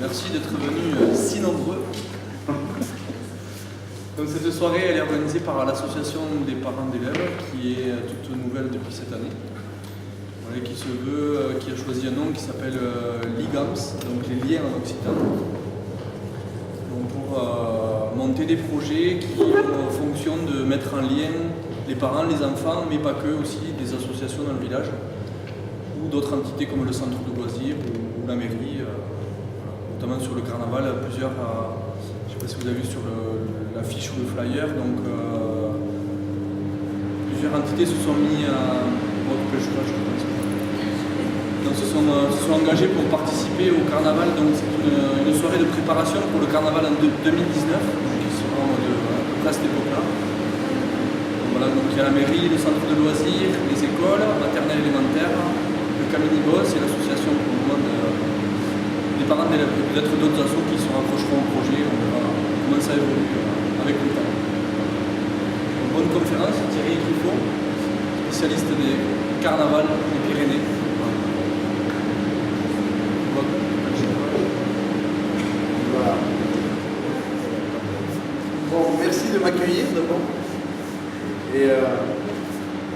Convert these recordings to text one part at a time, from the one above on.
Merci d'être venus si nombreux. Donc cette soirée elle est organisée par l'association des parents d'élèves qui est toute nouvelle depuis cette année. Voilà, qui se veut, qui a choisi un nom qui s'appelle Ligams, donc les liens en occitan. Donc pour monter des projets qui ont fonction de mettre en lien les parents, les enfants, mais pas que, aussi des associations dans le village ou d'autres entités comme le centre de loisirs ou la mairie, notamment sur le carnaval, plusieurs, je ne sais pas si vous avez vu sur l'affiche ou le flyer, donc plusieurs entités se sont mis à donc se sont engagés pour participer au carnaval. Donc c'est une soirée de préparation pour le carnaval en 2019, qui sera à peu près à cette époque-là. Voilà, donc il y a la mairie, le centre de loisirs, les écoles, maternelles élémentaires, le Caminibos et l'association pour le moment des parents d'élèves. Peut-être d'autres assos qui se rapprocheront au projet, on verra comment ça évolue avec le temps. Donc, bonne conférence, Thierry Truffaut, spécialiste des carnavals des Pyrénées. Voilà. Bon, merci de m'accueillir d'abord. Et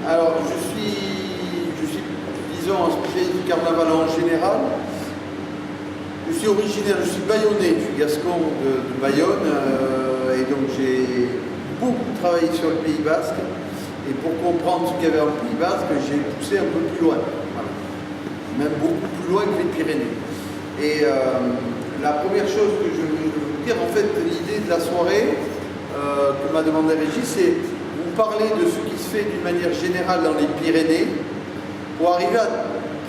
alors, je suis, disons, un spécialiste du carnaval en général. Je suis originaire, je suis bayonnais, je suis gascon de Bayonne, et donc j'ai beaucoup travaillé sur le Pays Basque. Et pour comprendre ce qu'il y avait en Pays Basque, j'ai poussé un peu plus loin, voilà. Même beaucoup plus loin que les Pyrénées. Et la première chose que je veux vous dire, en fait, l'idée de la soirée que m'a demandé Régis, c'est vous parler de ce qui se fait d'une manière générale dans les Pyrénées pour arriver à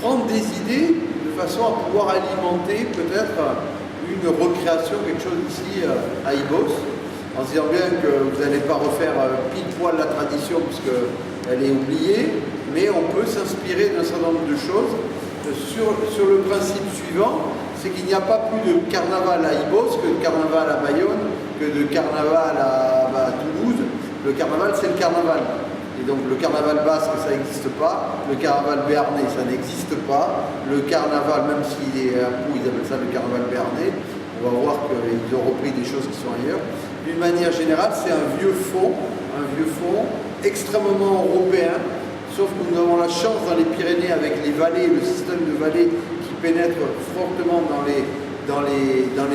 prendre des idées de façon à pouvoir alimenter peut-être une recréation, quelque chose ici à Ibos, en se disant bien que vous n'allez pas refaire pile poil la tradition puisqu'elle est oubliée, mais on peut s'inspirer d'un certain nombre de choses sur le principe suivant, c'est qu'il n'y a pas plus de carnaval à Ibos que de carnaval à Bayonne, que de carnaval à Toulouse. Le carnaval, c'est le carnaval. Et donc le carnaval basque, ça n'existe pas. Le carnaval béarnais, ça n'existe pas. Le carnaval, même s'il est un coup, ils appellent ça le carnaval béarnais. On va voir qu'ils ont repris des choses qui sont ailleurs. D'une manière générale, c'est un vieux fond extrêmement européen. Sauf que nous avons la chance dans les Pyrénées, avec les vallées, le système de vallées qui pénètre fortement dans les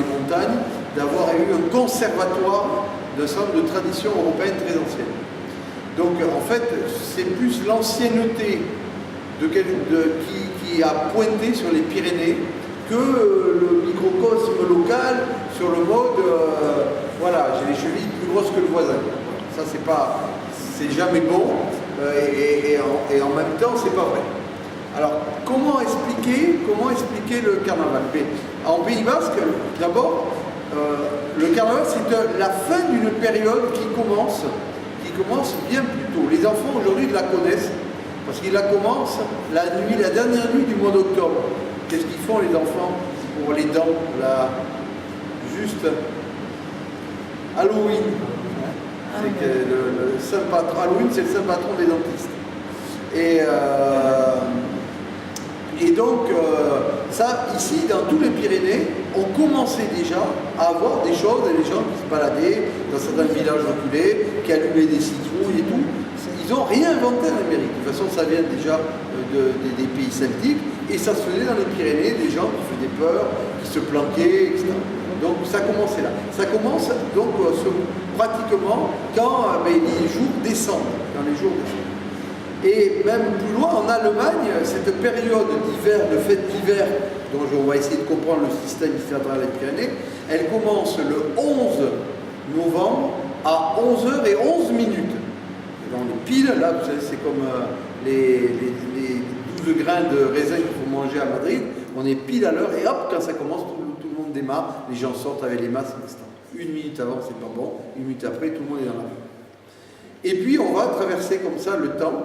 montagnes, d'avoir eu un conservatoire d'un certain nombre de traditions européennes très anciennes. Donc en fait, c'est plus l'ancienneté qui a pointé sur les Pyrénées que le microcosme local sur le mode voilà, j'ai les chevilles plus grosses que le voisin. Ça, c'est jamais bon et en même temps, c'est pas vrai. Alors, comment expliquer le carnaval? En Pays Basque, d'abord, le carnaval, c'est la fin d'une période qui commence bien plus tôt. Les enfants aujourd'hui la connaissent parce qu'ils la commencent la dernière nuit du mois d'octobre. Qu'est-ce qu'ils font les enfants pour les dents juste Halloween. C'est que le saint patron, Halloween, c'est le saint patron des dentistes. Et donc, ça, ici, dans tous les Pyrénées, on commençait déjà à avoir des choses, des gens qui se baladaient dans certains villages reculés, qui allumaient des citrouilles et tout. Ils n'ont rien inventé en Amérique. De toute façon, ça vient déjà des pays celtiques, et ça se faisait dans les Pyrénées, des gens qui faisaient peur, qui se planquaient, etc. Donc, ça commençait là. Ça commence donc pratiquement quand les jours descendent, Et même plus loin, en Allemagne, cette période d'hiver, de fête d'hiver, dont on va essayer de comprendre le système ici à travers les Pyrénées, elle commence le 11 novembre à 11h11. Et dans les piles, là, vous savez, c'est comme les 12 grains de raisin qu'il faut manger à Madrid, on est pile à l'heure, et hop, quand ça commence, tout le monde démarre, les gens sortent avec les masques, etc. 1 minute avant, c'est pas bon, 1 minute après, tout le monde est dans la rue. Et puis, on va traverser comme ça le temps,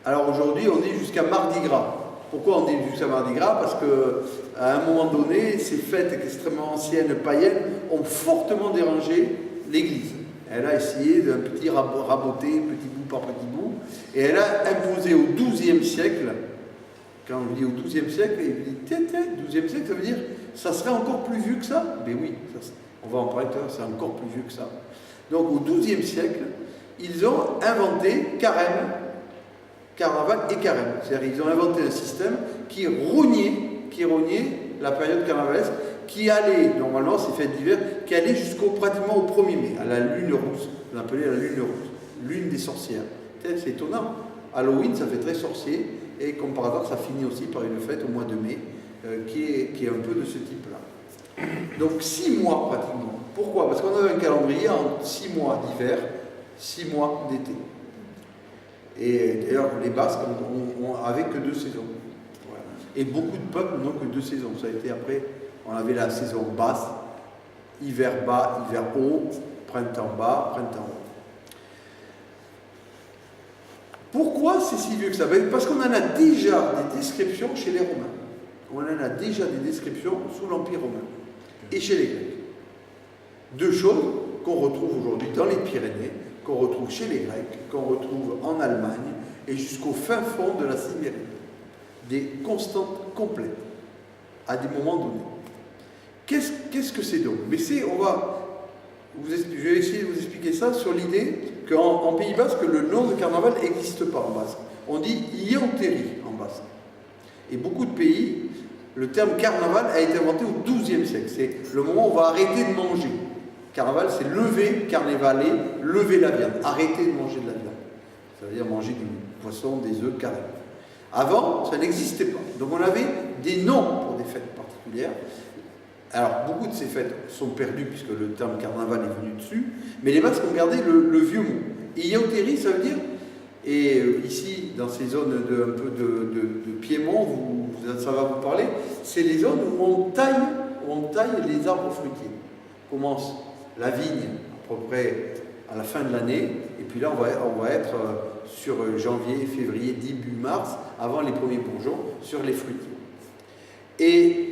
alors aujourd'hui, on dit jusqu'à Mardi Gras. Pourquoi on dit jusqu'à Mardi Gras? Parce qu'à un moment donné, ces fêtes extrêmement anciennes, païennes, ont fortement dérangé l'Église. Elle a essayé d'un petit raboter, petit bout par petit bout, et elle a imposé au XIIe siècle quand on dit au XIIe siècle, il dit, XIIe siècle, ça veut dire, ça serait encore plus vieux que ça? Ben oui, on va en parler tout à l'heure, c'est encore plus vieux que ça. Donc au XIIe siècle, ils ont inventé carême, carnaval et carême. C'est-à-dire qu'ils ont inventé un système qui rognait la période carnavalesque, qui allait, normalement, ces fêtes d'hiver, qui allait pratiquement au 1er mai, à la lune rousse. On appelait la lune rousse, lune des sorcières. C'est étonnant. Halloween, ça fait très sorcier, et comme par hasard, ça finit aussi par une fête au mois de mai, qui est un peu de ce type-là. Donc 6 mois pratiquement. Pourquoi? Parce qu'on avait un calendrier en 6 mois d'hiver, 6 mois d'été. Et d'ailleurs, les Basques n'avaient que 2 saisons. Voilà. Et beaucoup de peuples n'ont que 2 saisons. Ça a été après, on avait la saison basse, hiver bas, hiver haut, printemps bas, printemps haut. Pourquoi c'est si vieux que ça? Parce qu'on en a déjà des descriptions chez les Romains. On en a déjà des descriptions sous l'Empire romain et chez les Grecs. 2 choses qu'on retrouve aujourd'hui dans les Pyrénées, qu'on retrouve chez les Grecs, qu'on retrouve en Allemagne et jusqu'au fin fond de la Sibérie. Des constantes complètes à des moments donnés. Qu'est-ce que c'est donc? Mais je vais essayer de vous expliquer ça sur l'idée qu'en Pays Basque, le nom de carnaval n'existe pas en basque. On dit Iauteri en basque. Et beaucoup de pays, le terme carnaval a été inventé au XIIe siècle. C'est le moment où on va arrêter de manger. Carnaval, c'est lever, carnavaler, lever la viande, arrêter de manger de la viande. Ça veut dire manger du poisson, des œufs, carrés. Avant, ça n'existait pas. Donc on avait des noms pour des fêtes particulières. Alors, beaucoup de ces fêtes sont perdues puisque le terme carnaval est venu dessus, mais les Basques ont gardé le vieux mot. Et Iauteri, ça veut dire, et ici, dans ces zones un peu de Piémont, ça va vous parler, c'est les zones où on taille les arbres fruitiers. On commence la vigne à peu près à la fin de l'année, et puis là, on va être sur janvier, février, début mars, avant les premiers bourgeons, sur les fruitiers. Et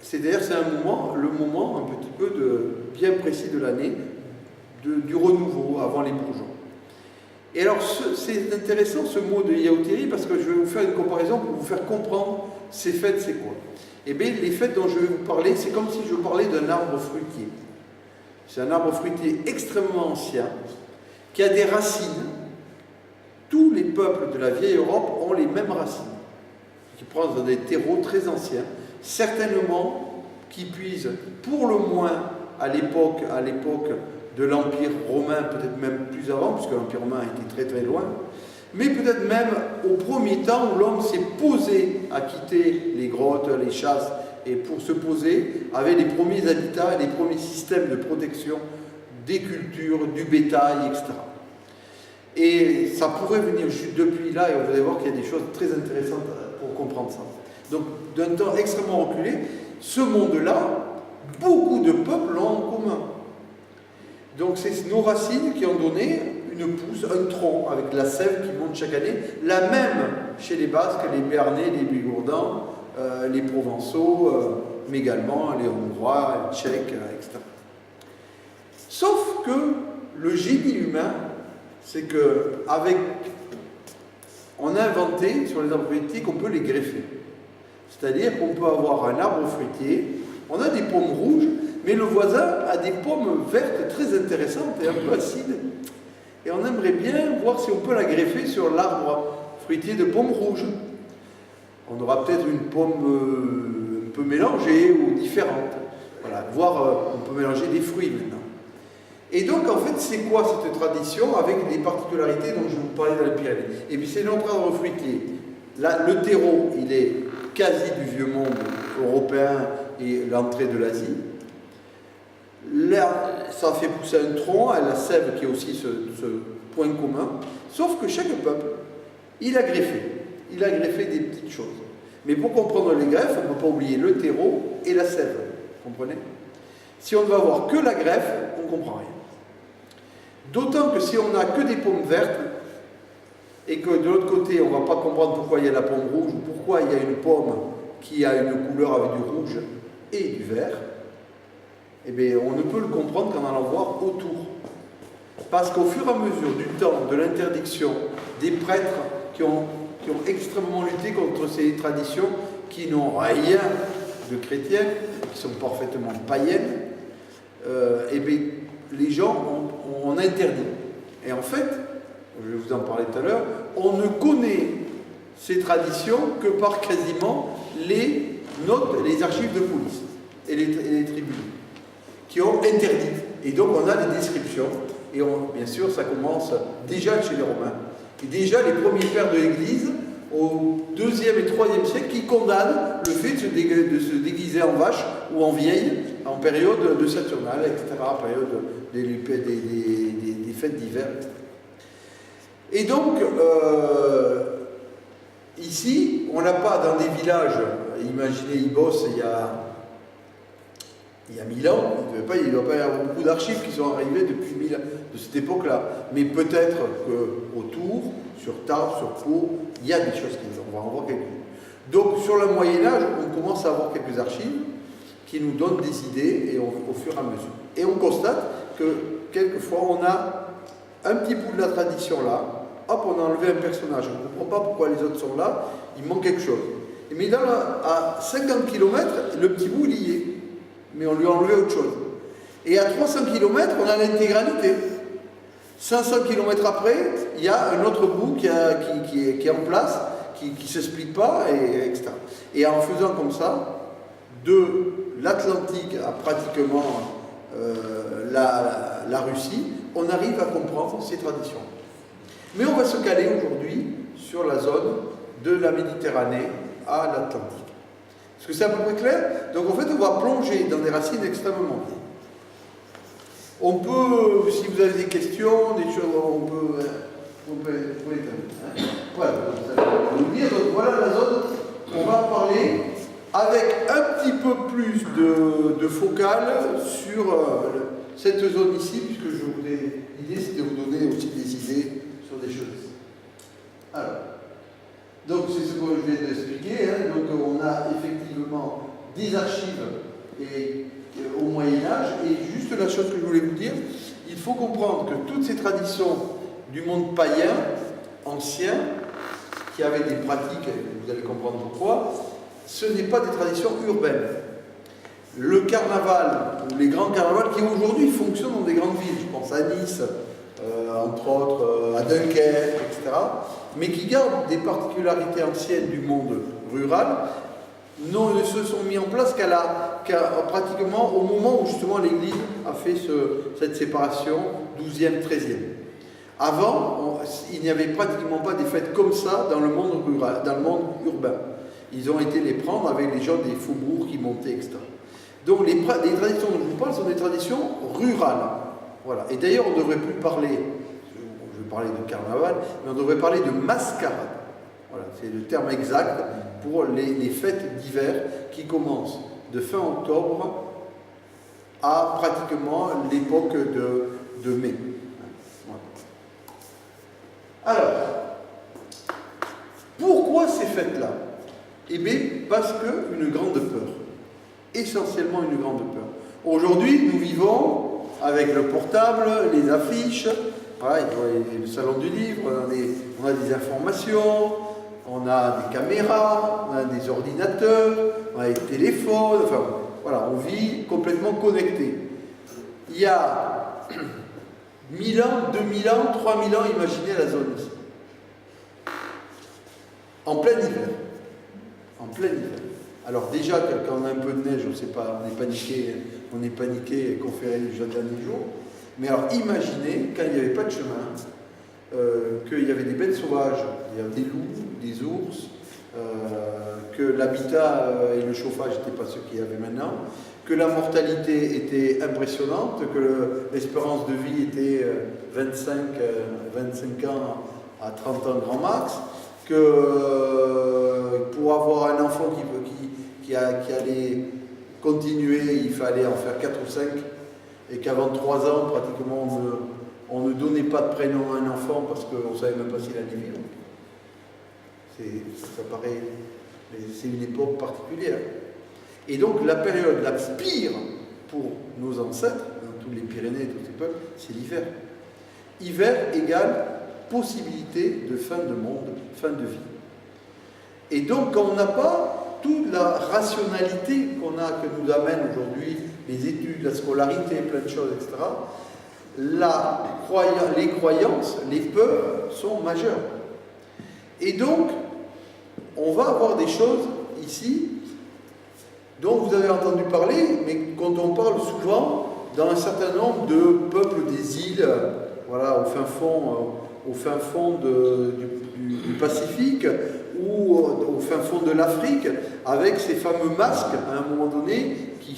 c'est le moment un petit peu bien précis de l'année, du renouveau avant les bourgeons. Et alors, c'est intéressant ce mot de Iauteri parce que je vais vous faire une comparaison pour vous faire comprendre ces fêtes, c'est quoi. Eh bien, les fêtes dont je vais vous parler, c'est comme si je parlais d'un arbre fruitier. C'est un arbre fruitier extrêmement ancien, qui a des racines. Tous les peuples de la vieille Europe ont les mêmes racines, qui proviennent dans des terreaux très anciens, certainement qui puisent pour le moins à l'époque de l'Empire romain, peut-être même plus avant, puisque l'Empire romain a été très très loin, mais peut-être même au premier temps où l'homme s'est posé à quitter les grottes, les chasses, et pour se poser, avait les premiers habitats et les premiers systèmes de protection des cultures, du bétail, etc. Et ça pourrait venir juste depuis là, et vous allez voir qu'il y a des choses très intéressantes pour comprendre ça. Donc, d'un temps extrêmement reculé, ce monde-là, beaucoup de peuples l'ont en commun. Donc, c'est nos racines qui ont donné une pousse, un tronc, avec la sève qui monte chaque année, la même chez les Basques, les Béarnais, les Bigourdans, les Provençaux, mais également les Hongrois, les Tchèques, etc. Sauf que le génie humain, c'est on a inventé sur les arbres fruitiers qu'on peut les greffer. C'est-à-dire qu'on peut avoir un arbre fruitier, on a des pommes rouges, mais le voisin a des pommes vertes très intéressantes et un peu acides. Et on aimerait bien voir si on peut la greffer sur l'arbre fruitier de pommes rouges. On aura peut-être une pomme un peu mélangée ou différente. Voilà, on peut mélanger des fruits maintenant. Et donc, en fait, c'est quoi cette tradition avec les particularités dont je vous parlais dans les Pyrénées? Et puis, c'est notre arbre fruitier. Là, le terreau, il est quasi du vieux monde européen et l'entrée de l'Asie. Là, ça fait pousser un tronc à la sève qui est aussi ce point commun. Sauf que chaque peuple, il a greffé. Il a greffé des petites choses. Mais pour comprendre les greffes, on ne peut pas oublier le terreau et la sève. Vous comprenez? Si on ne va avoir que la greffe, on ne comprend rien. D'autant que si on n'a que des pommes vertes, et que de l'autre côté, on ne va pas comprendre pourquoi il y a la pomme rouge, ou pourquoi il y a une pomme qui a une couleur avec du rouge et du vert, eh bien, on ne peut le comprendre qu'en allant voir autour. Parce qu'au fur et à mesure du temps de l'interdiction des prêtres qui ont qui ont extrêmement lutté contre ces traditions qui n'ont rien de chrétien, qui sont parfaitement païennes, et bien les gens ont interdit. Et en fait, je vais vous en parler tout à l'heure, on ne connaît ces traditions que par quasiment les notes, les archives de police et les tribunaux qui ont interdit. Et donc on a des descriptions, et bien sûr ça commence déjà chez les Romains, et déjà les premiers pères de l'Église au 2e et 3e siècle qui condamnent le fait de se déguiser en vache ou en vieille en période de Saturnale, etc., en période des fêtes d'hiver. Et donc, ici, on n'a pas dans des villages, imaginez Ibos il y a 1000 ans, il ne doit pas y avoir beaucoup d'archives qui sont arrivées depuis de cette époque-là. Mais peut-être qu'autour, sur Tarbes, sur Pau, il y a des choses on va en voir quelques-unes. Donc sur le Moyen-Âge, on commence à avoir quelques archives qui nous donnent des idées et au fur et à mesure. Et on constate que quelquefois on a un petit bout de la tradition là, hop, on a enlevé un personnage, on ne comprend pas pourquoi les autres sont là, il manque quelque chose. Mais à 50 km, le petit bout il y est, mais on lui a enlevé autre chose. Et à 300 km, on a l'intégralité. 500 km après, il y a un autre bout qui est en place, qui ne s'explique pas, etc. Et en faisant comme ça, de l'Atlantique à pratiquement la Russie, on arrive à comprendre ces traditions. Mais on va se caler aujourd'hui sur la zone de la Méditerranée à l'Atlantique. Est-ce que c'est à peu près clair? Donc en fait, on va plonger dans des racines extrêmement vieilles. On peut, si vous avez des questions, des choses, on peut établir. Voilà, vous dire, donc voilà la zone, on va parler avec un petit peu plus de focale sur cette zone ici, puisque l'idée c'est de vous donner aussi des idées sur des choses. Alors, donc c'est ce que je viens d'expliquer, hein. Donc on a effectivement des archives au Moyen-Âge, et juste la chose que je voulais vous dire, il faut comprendre que toutes ces traditions du monde païen, ancien, qui avaient des pratiques, vous allez comprendre pourquoi, ce n'est pas des traditions urbaines. Le carnaval, ou les grands carnavals qui aujourd'hui fonctionnent dans des grandes villes, je pense à Nice, entre autres à Dunkerque, etc., mais qui gardent des particularités anciennes du monde rural, ne se sont mis en place pratiquement au moment où justement l'Église a fait cette séparation 12e, 13e. Avant, il n'y avait pratiquement pas des fêtes comme ça dans le monde rural, dans le monde urbain. Ils ont été les prendre avec les gens des faubourgs qui montaient, etc. Donc les traditions dont je vous parle sont des traditions rurales. Voilà. Et d'ailleurs, on ne devrait plus parler, je vais parler de carnaval, mais on devrait parler de mascarade. Voilà, c'est le terme exact pour les fêtes d'hiver qui commencent de fin octobre à pratiquement l'époque de mai. Voilà. Alors, pourquoi ces fêtes-là? Eh bien, parce qu'une grande peur. Essentiellement une grande peur. Aujourd'hui, nous vivons avec le portable, les affiches, voilà, le salon du livre, on a des informations, on a des caméras, on a des ordinateurs, on a des téléphones, enfin voilà, on vit complètement connecté. Il y a 1000 ans, 2000 ans, 3000 ans, imaginez la zone ici. En plein hiver. En plein hiver. Alors déjà, quand on a un peu de neige, on sait pas, on est paniqué qu'on ferait les derniers jours. Mais alors imaginez, quand il n'y avait pas de chemin, qu'il y avait des bêtes sauvages, il y avait des loups, des ours, que l'habitat et le chauffage n'étaient pas ceux qu'il y avait maintenant, que la mortalité était impressionnante, que l'espérance de vie était 25 ans à 30 ans grand max, que pour avoir un enfant qui allait continuer, il fallait en faire 4 ou 5, et qu'avant 3 ans, pratiquement, on ne donnait pas de prénom à un enfant parce qu'on ne savait même pas s'il allait vivre. Ça paraît, c'est une époque particulière. Et donc la période la pire pour nos ancêtres, dans tous les Pyrénées, tous ces peuples, c'est l'hiver. Hiver égale possibilité de fin de monde, fin de vie. Et donc, quand on n'a pas toute la rationalité que nous amènent aujourd'hui les études, la scolarité, plein de choses, etc., les croyances, les peurs sont majeures. Et donc, on va avoir des choses ici dont vous avez entendu parler, mais quand on parle souvent dans un certain nombre de peuples des îles, voilà, au fin fond du Pacifique, ou au fin fond de l'Afrique, avec ces fameux masques, à un moment donné, les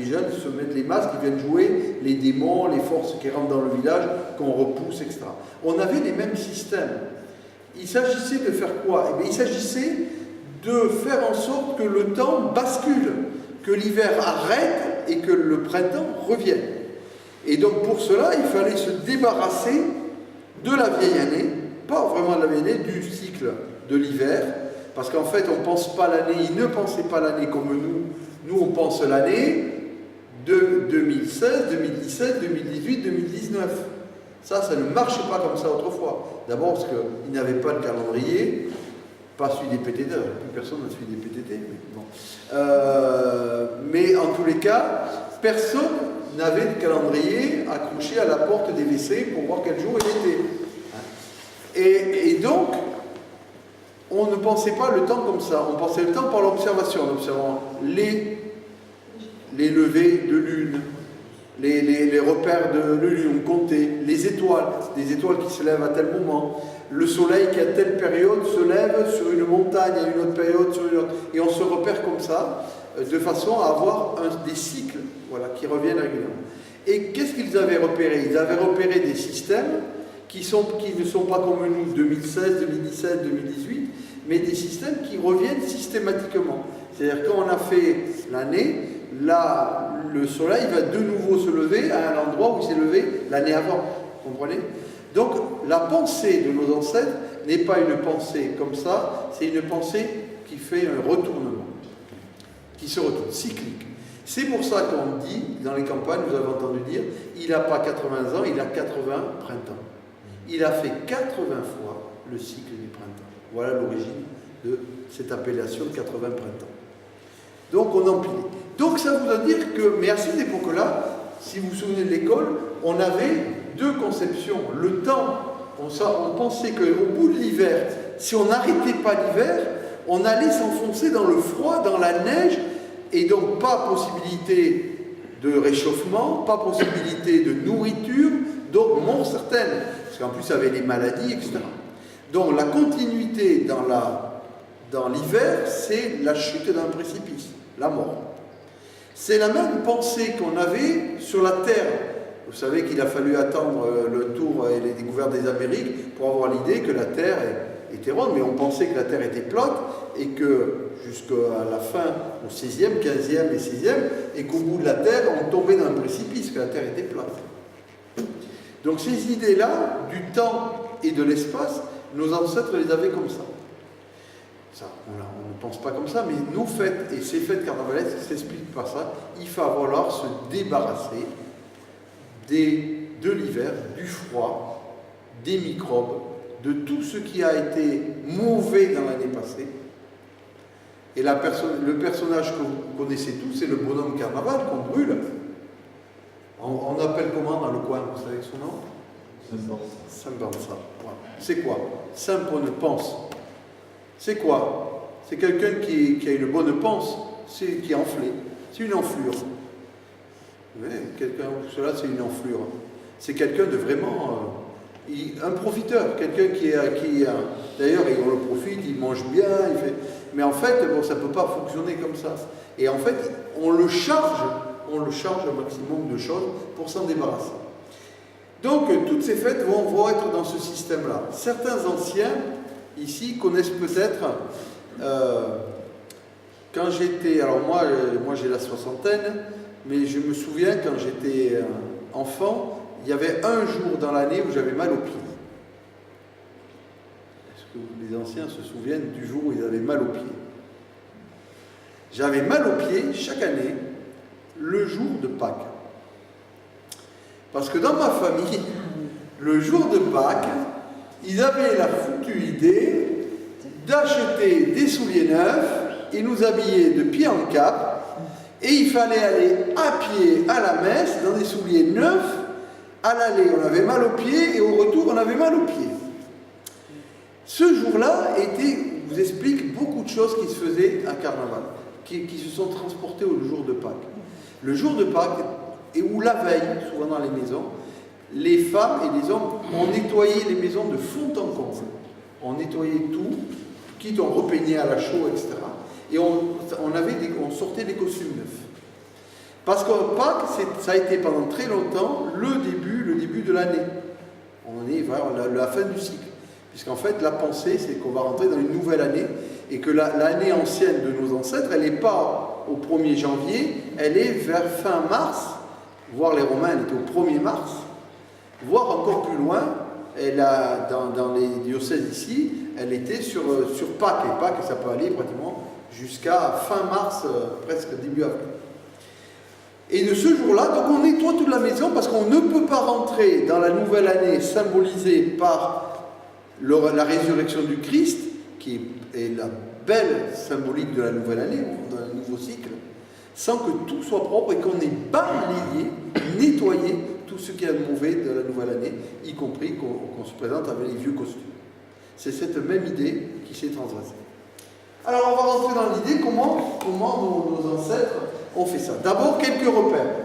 jeunes se mettent les masques, ils viennent jouer les démons, les forces qui rentrent dans le village, qu'on repousse, etc. On avait les mêmes systèmes. Il s'agissait de faire quoi? Eh bien, il s'agissait de faire en sorte que le temps bascule, que l'hiver arrête et que le printemps revienne. Et donc pour cela, il fallait se débarrasser de la vieille année, pas vraiment de la vieille année, du cycle de l'hiver, parce qu'en fait on ne pense pas l'année, ils ne pensaient pas l'année comme nous on pense l'année de 2016, 2017, 2018, 2019. Ça ne marchait pas comme ça autrefois. D'abord parce qu'ils n'avaient pas de calendrier, pas celui des PTT, plus personne n'a suivi des PTT. Mais en tous les cas, personne n'avait de calendrier accroché à la porte des WC pour voir quel jour il était. Et donc, on ne pensait pas le temps comme ça, on pensait le temps par l'observation, en observant les levées de lune, les repères de lune, on comptait, les étoiles, des étoiles qui se lèvent à tel moment, le soleil qui à telle période se lève sur une montagne, à une autre période sur une autre, et on se repère comme ça, de façon à avoir des cycles, voilà, qui reviennent régulièrement. Et qu'est-ce qu'ils avaient repéré? Ils avaient repéré des systèmes qui ne sont pas comme nous, 2016, 2017, 2018, mais des systèmes qui reviennent systématiquement. C'est-à-dire quand on a fait l'année, là, le soleil va de nouveau se lever à un endroit où il s'est levé l'année avant. Vous comprenez? Donc, la pensée de nos ancêtres n'est pas une pensée comme ça, c'est une pensée qui fait un retournement, qui se retourne, cyclique. C'est pour ça qu'on dit, dans les campagnes, vous avez entendu dire, il n'a pas 80 ans, il a 80 printemps. Il a fait 80 fois le cycle du printemps. Voilà l'origine de cette appellation de 80 printemps. Donc on empile. Donc ça voudrait dire que, mais à cette époque-là, si vous vous souvenez de l'école, on avait deux conceptions. Le temps, on pensait qu'au bout de l'hiver, si on n'arrêtait pas l'hiver, on allait s'enfoncer dans le froid, dans la neige, et donc pas possibilité de réchauffement, pas possibilité de nourriture, donc mort certaine, parce qu'en plus il y avait les maladies, etc. Donc la continuité dans l'hiver, c'est la chute d'un précipice, la mort. C'est la même pensée qu'on avait sur la Terre. Vous savez qu'il a fallu attendre le tour et les découvertes des Amériques pour avoir l'idée que la Terre était ronde, mais on pensait que la Terre était plate et que jusqu'à la fin, au 16e, 15e et 16e, et qu'au bout de la Terre, on tombait dans un précipice, que la Terre était plate. Donc ces idées-là, du temps et de l'espace, nos ancêtres les avaient comme ça. Ça, on ne pense pas comme ça, mais nos fêtes et ces fêtes carnavalesques s'expliquent par ça. Il va falloir se débarrasser de l'hiver, du froid, des microbes, de tout ce qui a été mauvais dans l'année passée. Et le personnage que vous connaissez tous, c'est le bonhomme carnaval qu'on brûle. On appelle comment dans le coin, vous savez son nom? Saint-Vincent. Voilà. C'est quoi? Saint bonne pense. C'est quoi? C'est quelqu'un qui a une bonne pense, qui est enflé. C'est une enflure. Cela, c'est une enflure. C'est quelqu'un de vraiment... un profiteur, quelqu'un qui d'ailleurs, on le profite, il mange bien, mais en fait, bon, ça ne peut pas fonctionner comme ça. Et en fait, on le charge un maximum de choses pour s'en débarrasser. Donc, toutes ces fêtes vont être dans ce système-là. Certains anciens, ici, connaissent peut-être, quand j'étais, alors moi j'ai la soixantaine, mais je me souviens quand j'étais enfant, il y avait un jour dans l'année où j'avais mal aux pieds. Est-ce que les anciens se souviennent du jour où ils avaient mal aux pieds? J'avais mal aux pieds chaque année, le jour de Pâques. Parce que dans ma famille, le jour de Pâques, ils avaient la foutue idée d'acheter des souliers neufs et nous habiller de pied en cap. Et il fallait aller à pied à la messe dans des souliers neufs. À l'aller, on avait mal aux pieds et au retour, on avait mal aux pieds. Ce jour-là vous explique beaucoup de choses qui se faisaient à Carnaval, qui se sont transportées au jour de Pâques. Le jour de Pâques, et où la veille, souvent dans les maisons, les femmes et les hommes ont nettoyé les maisons de fond en comble. On nettoyait tout, quitte on repeignait à la chaux, etc. Et on sortait des costumes neufs. Parce que Pâques, ça a été pendant très longtemps le début de l'année. On est vers la fin du cycle. Puisqu'en fait, la pensée, c'est qu'on va rentrer dans une nouvelle année et que l'année ancienne de nos ancêtres, elle n'est pas au 1er janvier, elle est vers fin mars, voire les Romains, elle était au 1er mars, voire encore plus loin, dans les diocèses ici, elle était sur Pâques. Et Pâques, ça peut aller pratiquement jusqu'à fin mars, presque début avril. Et de ce jour-là, donc on nettoie toute la maison parce qu'on ne peut pas rentrer dans la nouvelle année symbolisée par la résurrection du Christ, qui est la belle symbolique de la nouvelle année, d'un nouveau cycle, sans que tout soit propre et qu'on ait balayé, nettoyé tout ce qu'il y a de mauvais de la nouvelle année, y compris qu'on se présente avec les vieux costumes. C'est cette même idée qui s'est transvasée. Alors on va rentrer dans l'idée comment nos ancêtres ont fait ça. D'abord, quelques repères.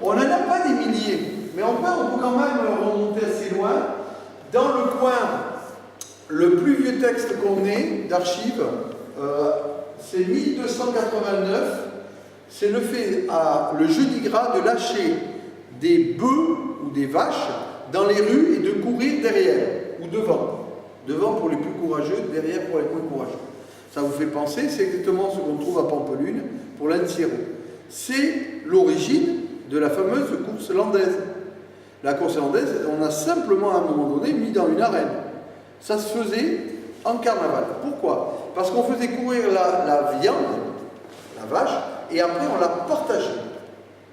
On n'en a pas des milliers, mais on peut quand même remonter assez loin. Dans le coin, le plus vieux texte qu'on ait d'archives, c'est 1289. C'est le fait, le jeudi gras, de lâcher des bœufs ou des vaches dans les rues et de courir derrière ou devant. Devant pour les plus courageux, derrière pour les moins courageux. Ça vous fait penser, c'est exactement ce qu'on trouve à Pampelune pour l'Ansiro. C'est l'origine de la fameuse course landaise. La course landaise, on a simplement à un moment donné mis dans une arène. Ça se faisait en carnaval. Pourquoi? Parce qu'on faisait courir la viande, la vache, et après on la partageait.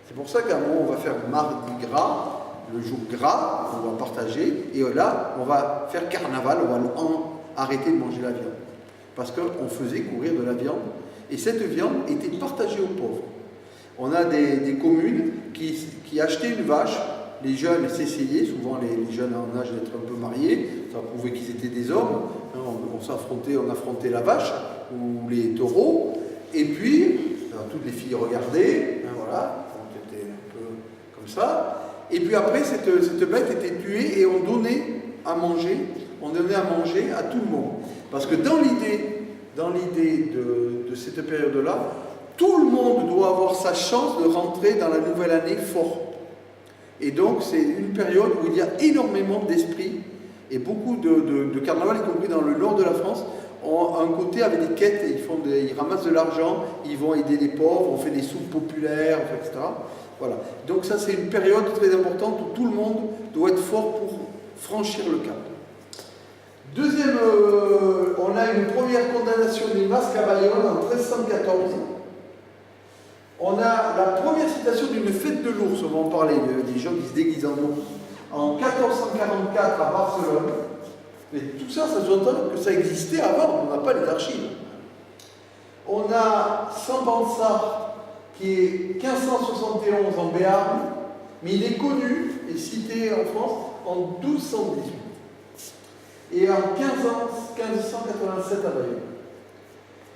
C'est pour ça qu'à un moment on va faire mardi gras, le jour gras, on va partager, et là on va faire carnaval, on va arrêter de manger la viande. Parce qu'on faisait courir de la viande, et cette viande était partagée aux pauvres. On a des communes qui achetaient une vache, les jeunes s'essayaient, souvent les jeunes en âge d'être un peu mariés, ça prouvait qu'ils étaient des hommes, on affrontait la vache ou les taureaux, et puis toutes les filles regardaient, voilà, on était un peu comme ça, et puis après cette bête était tuée et on donnait à manger à tout le monde. Parce que dans l'idée de cette période-là, tout le monde doit avoir sa chance de rentrer dans la nouvelle année fort. Et donc c'est une période où il y a énormément d'esprit et beaucoup de carnaval, y compris dans le nord de la France, ont un côté avec des quêtes, ils ramassent de l'argent, ils vont aider les pauvres, on fait des soupes populaires, etc. Voilà. Donc ça c'est une période très importante où tout le monde doit être fort pour franchir le cap. Deuxième, on a une première condamnation des masques à Bayonne en 1314. On a la première citation d'une fête de l'ours, on va en parler, des gens qui se déguisent en ours, en 1444 à Barcelone. Mais tout ça, ça sous-entend que ça existait avant, on n'a pas les archives. On a Saint-Bansart, qui est 1571 en Béarn, mais il est connu et cité en France en 1218. Et en 1587 à Bayonne.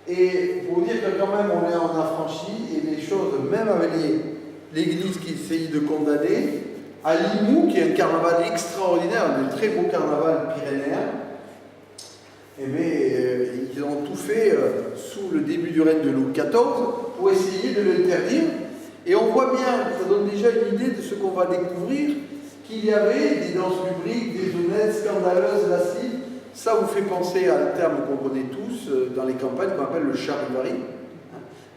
Et pour vous dire que quand même on est en affranchi et les choses, même avec l'église qui essayait de condamner, à Limoux, qui est un carnaval extraordinaire, un très beau carnaval pyrénéen, eh bien, ils ont tout fait sous le début du règne de Louis XIV pour essayer de l'interdire. Et on voit bien, ça donne déjà une idée de ce qu'on va découvrir, qu'il y avait des danses lubriques, des jeunesses scandaleuses, lascives. Ça vous fait penser à un terme qu'on connaît tous dans les campagnes, qu'on appelle le charivari,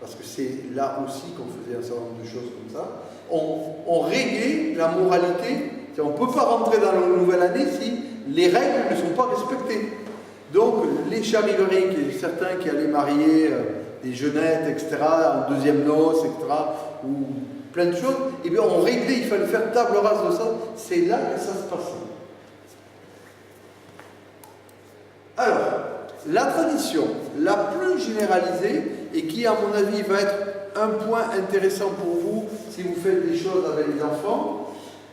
parce que c'est là aussi qu'on faisait un certain nombre de choses comme ça. On réglait la moralité, on ne peut pas rentrer dans la nouvelle année si les règles ne sont pas respectées. Donc les charivari, certains qui allaient marier des jeunettes, etc., en deuxième noce, etc., ou plein de choses, et bien on réglait, il fallait faire table rase de ça, c'est là que ça se passait. Alors, La tradition la plus généralisée, et qui à mon avis va être un point intéressant pour vous si vous faites des choses avec les enfants,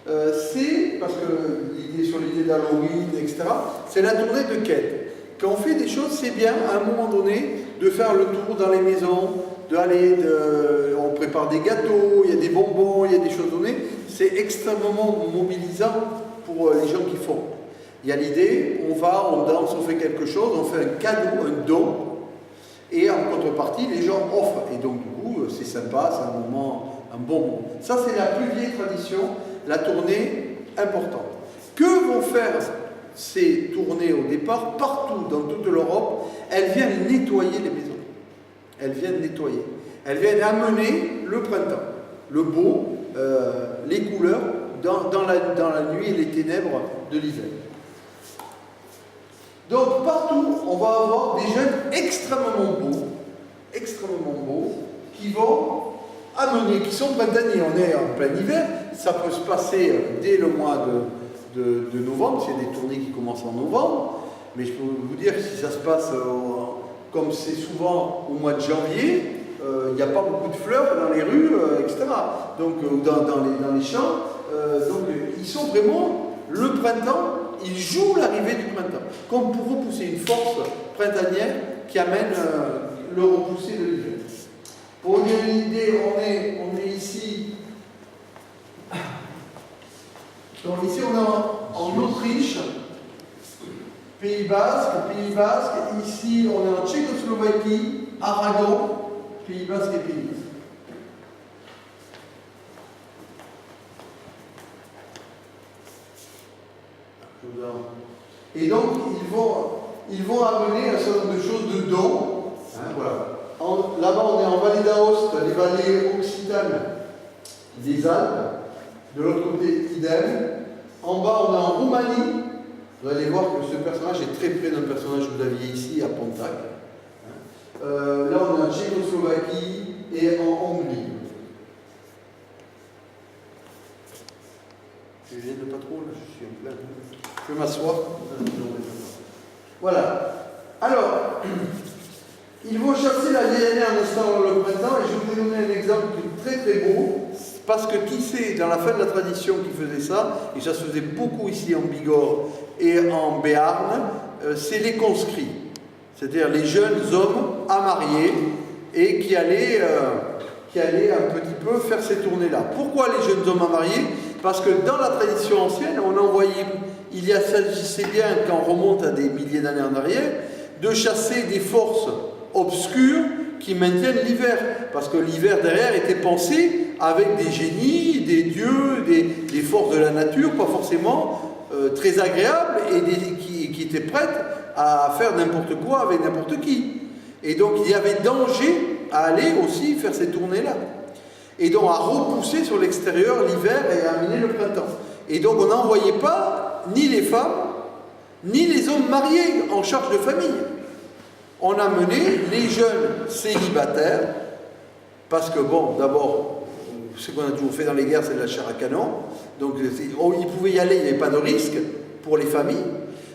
c'est, parce que l'idée sur l'idée d'Halloween, etc., c'est la tournée de quête. Quand on fait des choses, c'est bien à un moment donné de faire le tour dans les maisons, on prépare des gâteaux, il y a des bonbons, il y a des choses données. C'est extrêmement mobilisant pour les gens qui font. Il y a l'idée, on va, on danse, on fait quelque chose, on fait un cadeau, un don, et en contrepartie, les gens offrent. Et donc, du coup, c'est sympa, c'est un moment, un bon moment. Ça, c'est la plus vieille tradition, la tournée importante. Que vont faire ces tournées au départ, partout dans toute l'Europe? Elles viennent nettoyer les maisons. Elles viennent nettoyer. Elles viennent amener le printemps, le beau, les couleurs dans la nuit et les ténèbres de l'hiver. Donc partout, on va avoir des jeunes extrêmement beaux, qui vont amener, qui sont printaniers. On est en plein hiver, ça peut se passer dès le mois de novembre, c'est des tournées qui commencent en novembre, mais je peux vous dire que si ça se passe comme c'est souvent au mois de janvier, il n'y a pas beaucoup de fleurs dans les rues, etc. Donc, dans les champs, donc ils sont vraiment le printemps. Ils jouent l'arrivée du printemps, comme pour repousser une force printanière qui amène le repousser de l'hiver. Pour vous donner une idée, on est ici. Donc ici on est en Autriche, Pays Basque, ici on est en Tchécoslovaquie, Aragon, Pays Basque et Pays Basque. Et donc, ils vont amener un certain nombre de choses de dons. Hein, voilà. Là-bas, on est en Vallée d'Aoste, les vallées occitanes des Alpes. De l'autre côté, idem. En bas, on est en Roumanie. Vous allez voir que ce personnage est très près d'un personnage que vous aviez ici, à Pontac. Là, on est en Tchécoslovaquie et en Hongrie. Je viens de pas trop, là, je suis en plein. Je m'assois. Voilà. Alors, ils vont chasser la vieille année en installant le printemps, et je vais vous donner un exemple très très beau, parce que qui sait, dans la fin de la tradition qui faisait ça, et ça se faisait beaucoup ici en Bigorre et en Béarn, c'est les conscrits, c'est-à-dire les jeunes hommes à marier et qui allaient un petit peu faire ces tournées-là. Pourquoi les jeunes hommes à marier? Parce que dans la tradition ancienne, on envoyait, s'agissait bien, quand on remonte à des milliers d'années en arrière, de chasser des forces obscures qui maintiennent l'hiver. Parce que l'hiver derrière était pensé avec des génies, des dieux, des forces de la nature, pas forcément très agréables, et qui étaient prêtes à faire n'importe quoi avec n'importe qui. Et donc il y avait danger à aller aussi faire ces tournées-là. Et donc à repousser sur l'extérieur l'hiver et à amener le printemps. Et donc on n'envoyait pas ni les femmes, ni les hommes mariés en charge de famille. On amenait les jeunes célibataires, parce que bon, d'abord, ce qu'on a toujours fait dans les guerres, c'est de la chair à canon, donc ils pouvaient y aller, il n'y avait pas de risque pour les familles,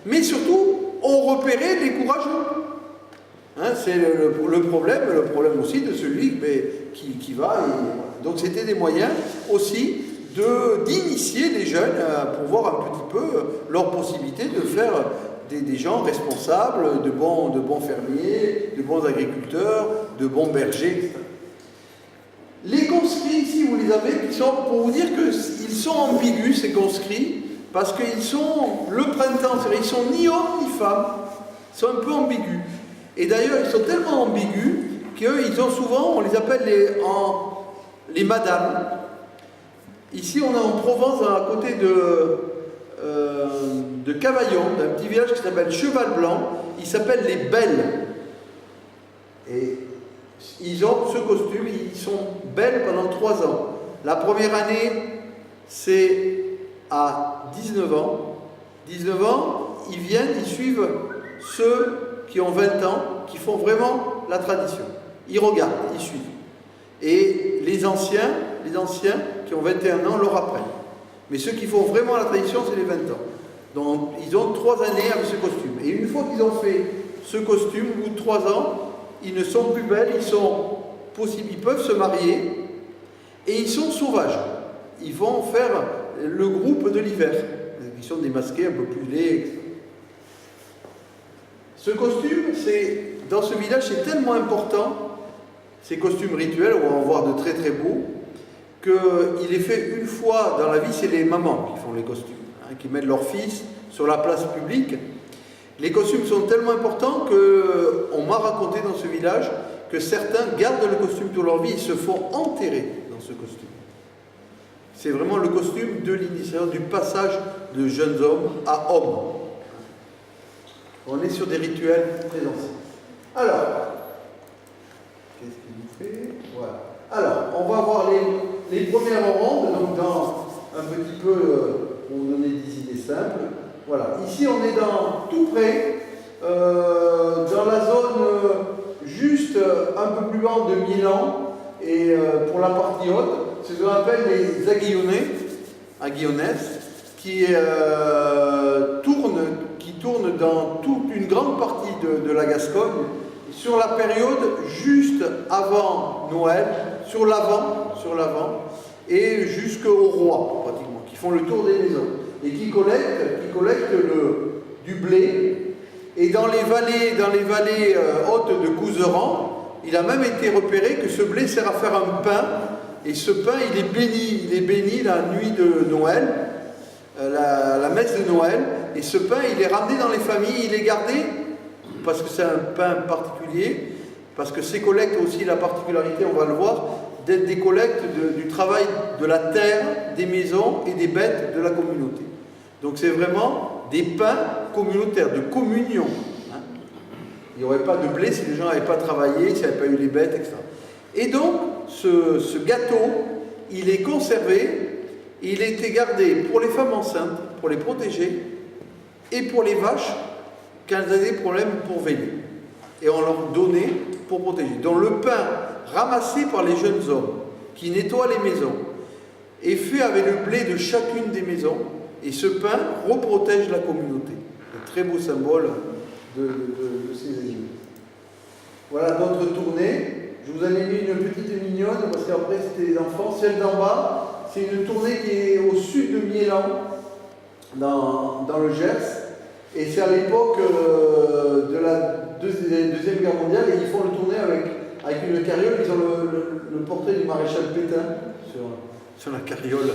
mais surtout, on repérait les courageux. Hein, c'est le problème aussi de celui qui va. Donc c'était des moyens aussi d'initier les jeunes pour voir un petit peu leur possibilité de faire des gens responsables, de bons fermiers, de bons agriculteurs, de bons bergers, etc. Les conscrits ici, vous les avez, pour vous dire qu'ils sont ambigus, ces conscrits, parce qu'ils sont le printemps, c'est-à-dire ils sont ni hommes ni femmes, ils sont un peu ambigus. Et d'ailleurs, ils sont tellement ambigus qu'ils ont souvent, on les appelle les madames. Ici, on est en Provence, à côté de Cavaillon, d'un petit village qui s'appelle Cheval Blanc. Ils s'appellent les Belles. Et ils ont ce costume, ils sont belles pendant 3 ans. La première année, c'est à 19 ans. 19 ans, ils viennent, ils suivent ceux qui ont 20 ans, qui font vraiment la tradition. Ils regardent, ils suivent. Et les anciens qui ont 21 ans leur apprennent. Mais ceux qui font vraiment la tradition, c'est les 20 ans. Donc ils ont 3 années avec ce costume. Et une fois qu'ils ont fait ce costume, au bout de 3 ans, ils ne sont plus belles, ils peuvent se marier et ils sont sauvages. Ils vont faire le groupe de l'hiver. Ils sont démasqués, un peu plus laids. Ce costume, dans ce village, c'est tellement important, ces costumes rituels, on va en voir de très très beaux, qu'il est fait une fois dans la vie, c'est les mamans qui font les costumes, hein, qui mettent leurs fils sur la place publique. Les costumes sont tellement importants qu'on m'a raconté dans ce village que certains gardent le costume toute leur vie, ils se font enterrer dans ce costume. C'est vraiment le costume de l'initiation, du passage de jeunes hommes à hommes. On est sur des rituels très anciens. Alors, qu'est-ce qu'il nous fait? Voilà. Alors, on va voir les premières rondes, donc dans un petit peu, pour vous donner des idées simples. Voilà. Ici, on est tout près, dans la zone juste un peu plus bas de Milan, et pour la partie haute, c'est ce qu'on appelle les aguillonais, qui tournent dans toute une grande partie de la Gascogne, sur la période juste avant Noël, sur l'avant, et jusqu'au roi, pratiquement, qui font le tour des maisons, et qui collectent du blé. Et dans les vallées hautes de Couseran, il a même été repéré que ce blé sert à faire un pain, et ce pain, il est béni la nuit de Noël, la messe de Noël, et ce pain, il est ramené dans les familles, il est gardé, parce que c'est un pain particulier, parce que ces collectes ont aussi la particularité, on va le voir, d'être des collectes du travail de la terre, des maisons et des bêtes de la communauté. Donc c'est vraiment des pains communautaires, de communion. Hein. Il n'y aurait pas de blé si les gens n'avaient pas travaillé, s'il n'y avait pas eu les bêtes, etc. Et donc, ce gâteau, il est conservé, il a été gardé pour les femmes enceintes, pour les protéger, et pour les vaches, quand elles avaient des problèmes pour veiller. Et on leur donnait pour protéger. Donc le pain ramassé par les jeunes hommes, qui nettoient les maisons, est fait avec le blé de chacune des maisons, et ce pain reprotège la communauté. Un très beau symbole de ces animaux. Voilà d'autres tournées. Je vous en ai mis une petite mignonne, parce qu'après c'était les enfants. Celle d'en bas, c'est une tournée qui est au sud de Miélan, dans le Gers. Et c'est à l'époque de la Deuxième Guerre mondiale, et ils font le tournée avec une carriole. Ils ont le portrait du maréchal Pétain sur la carriole,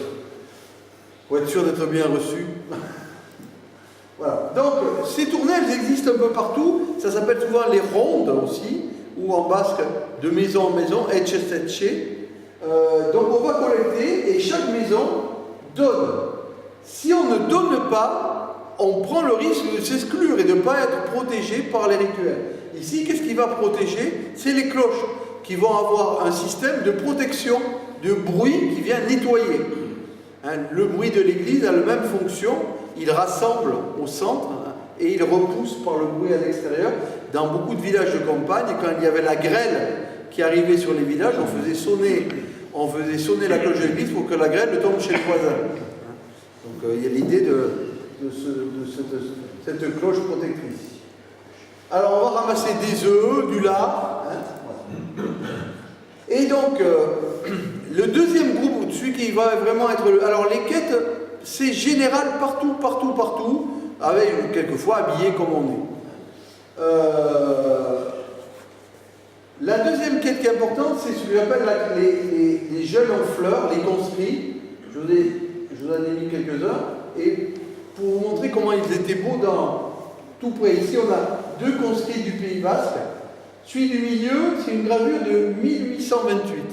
pour être sûr d'être bien reçu. Voilà. Donc, ces tournées, elles existent un peu partout. Ça s'appelle souvent les rondes aussi, ou en basque, de maison en maison, etche. Donc, on va collecter, et chaque maison donne. Si on ne donne pas, on prend le risque de s'exclure et de ne pas être protégé par les rituels. Ici, qu'est-ce qui va protéger? C'est les cloches, qui vont avoir un système de protection de bruit qui vient nettoyer. Hein, le bruit de l'église a la même fonction, il rassemble au centre, hein, et il repousse par le bruit à l'extérieur. Dans beaucoup de villages de campagne, quand il y avait la grêle qui arrivait sur les villages, on faisait sonner la cloche de l'église pour que la grêle tombe chez le voisin. Donc il y a l'idée de cette cloche protectrice. Alors on va ramasser des œufs, du lard. Hein. Et donc, le deuxième groupe, celui qui va vraiment être... Alors les quêtes, c'est général partout, avec quelquefois habillé comme on est. La deuxième quête qui est importante, c'est ce que j'appelle les jeunes en fleurs, les conscrits. Je vous en ai mis quelques-uns. Et pour vous montrer comment ils étaient beaux tout près. Ici, on a deux conscrits du Pays Basque. Celui du milieu, c'est une gravure de 1828.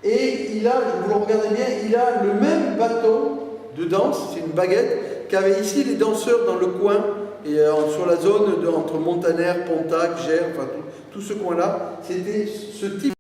Et il a, vous le regardez bien, il a le même bâton de danse, c'est une baguette, qu'avaient ici les danseurs dans le coin, et sur la zone entre Montaner, Pontac, Gers, enfin tout ce coin-là, c'était ce type.